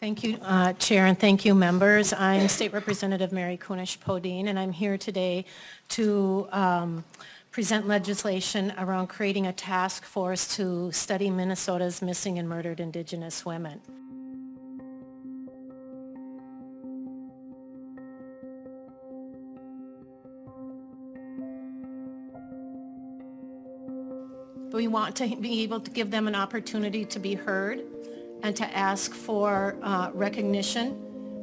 Thank you, Chair, and thank you, members. I'm State Representative Mary Kunesh-Podein, and I'm here today to present legislation around creating a task force to study Minnesota's missing and murdered Indigenous women. We want to be able to give them an opportunity to be heard and to ask for recognition,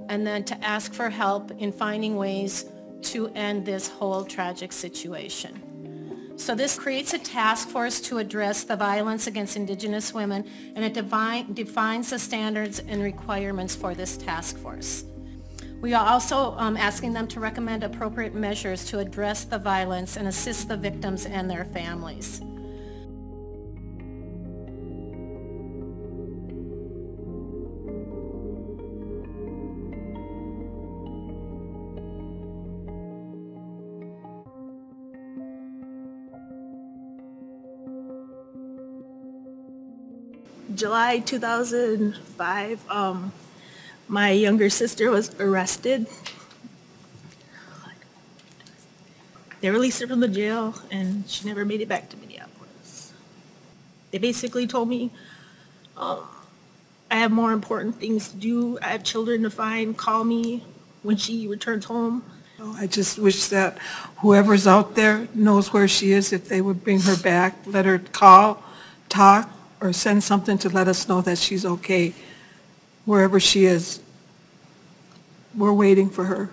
and then to ask for help in finding ways to end this whole tragic situation. So this creates a task force to address the violence against Indigenous women, and it defines the standards and requirements for this task force. We are also asking them to recommend appropriate measures to address the violence and assist the victims and their families. July 2005, my younger sister was arrested. They released her from the jail, and she never made it back to Minneapolis. They basically told me, I have more important things to do. I have children to find. Call me when she returns home. I just wish that whoever's out there knows where she is. If they would bring her back, let her call, talk, or send something to let us know that she's okay, wherever she is. We're waiting for her.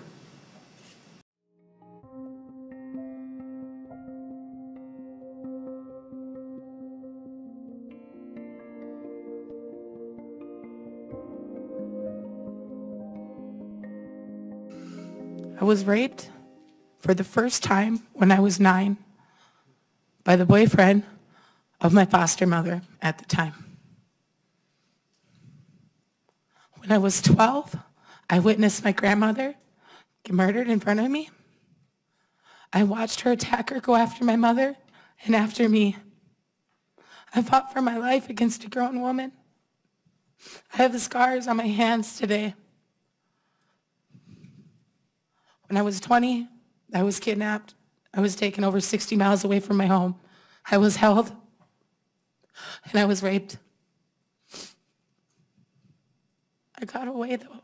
I was raped for the first time when I was 9 by the boyfriend of my foster mother at the time. When I was 12, I witnessed my grandmother get murdered in front of me. I watched her attacker go after my mother and after me. I fought for my life against a grown woman. I have the scars on my hands today. When I was 20, I was kidnapped. I was taken over 60 miles away from my home. I was held, and I was raped. I got away, though.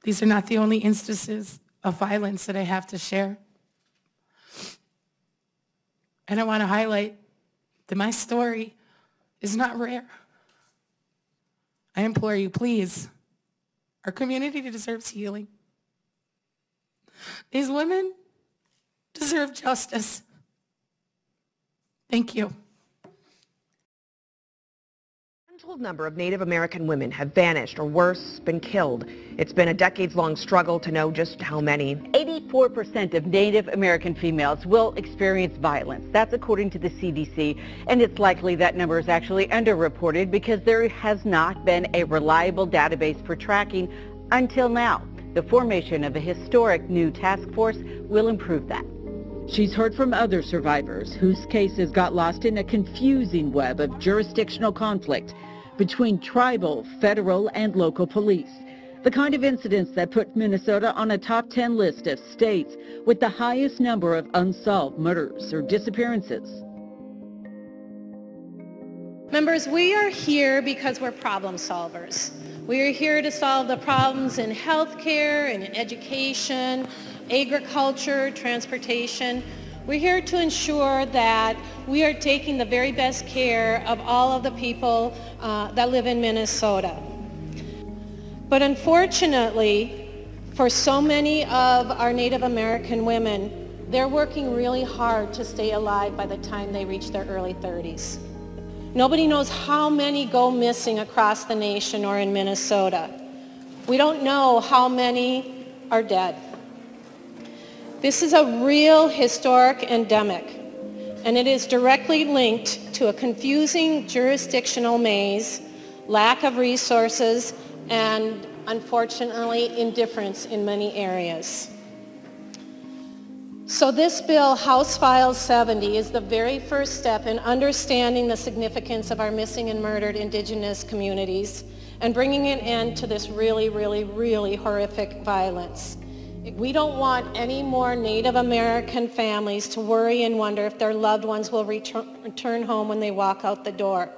These are not the only instances of violence that I have to share. And I want to highlight that my story is not rare. I implore you, please. Our community deserves healing. These women deserve justice. Thank you. An untold number of Native American women have vanished or worse, been killed. It's been a decades-long struggle to know just how many. 84% of Native American females will experience violence. That's according to the CDC, and it's likely that number is actually underreported because there has not been a reliable database for tracking until now. The formation of a historic new task force will improve that. She's heard from other survivors whose cases got lost in a confusing web of jurisdictional conflict between tribal, federal, and local police. The kind of incidents that put Minnesota on a top 10 list of states with the highest number of unsolved murders or disappearances. Members, we are here because we're problem solvers. We are here to solve the problems in healthcare and in education, agriculture, transportation. We're here to ensure that we are taking the very best care of all of the people that live in Minnesota. But unfortunately, for so many of our Native American women, they're working really hard to stay alive by the time they reach their early 30s. Nobody knows how many go missing across the nation or in Minnesota. We don't know how many are dead. This is a real historic endemic, and it is directly linked to a confusing jurisdictional maze, lack of resources, and unfortunately indifference in many areas. So this bill, House File 70, is the very first step in understanding the significance of our missing and murdered Indigenous communities and bringing an end to this really, really, really horrific violence. We don't want any more Native American families to worry and wonder if their loved ones will return home when they walk out the door.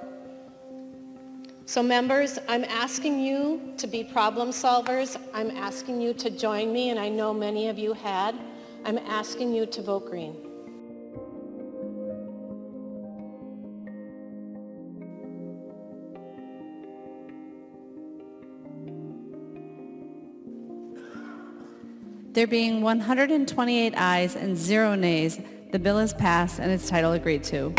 So members, I'm asking you to be problem solvers. I'm asking you to join me, and I know many of you had. I'm asking you to vote green. There being 128 ayes and 0 nays, the bill is passed and its title agreed to.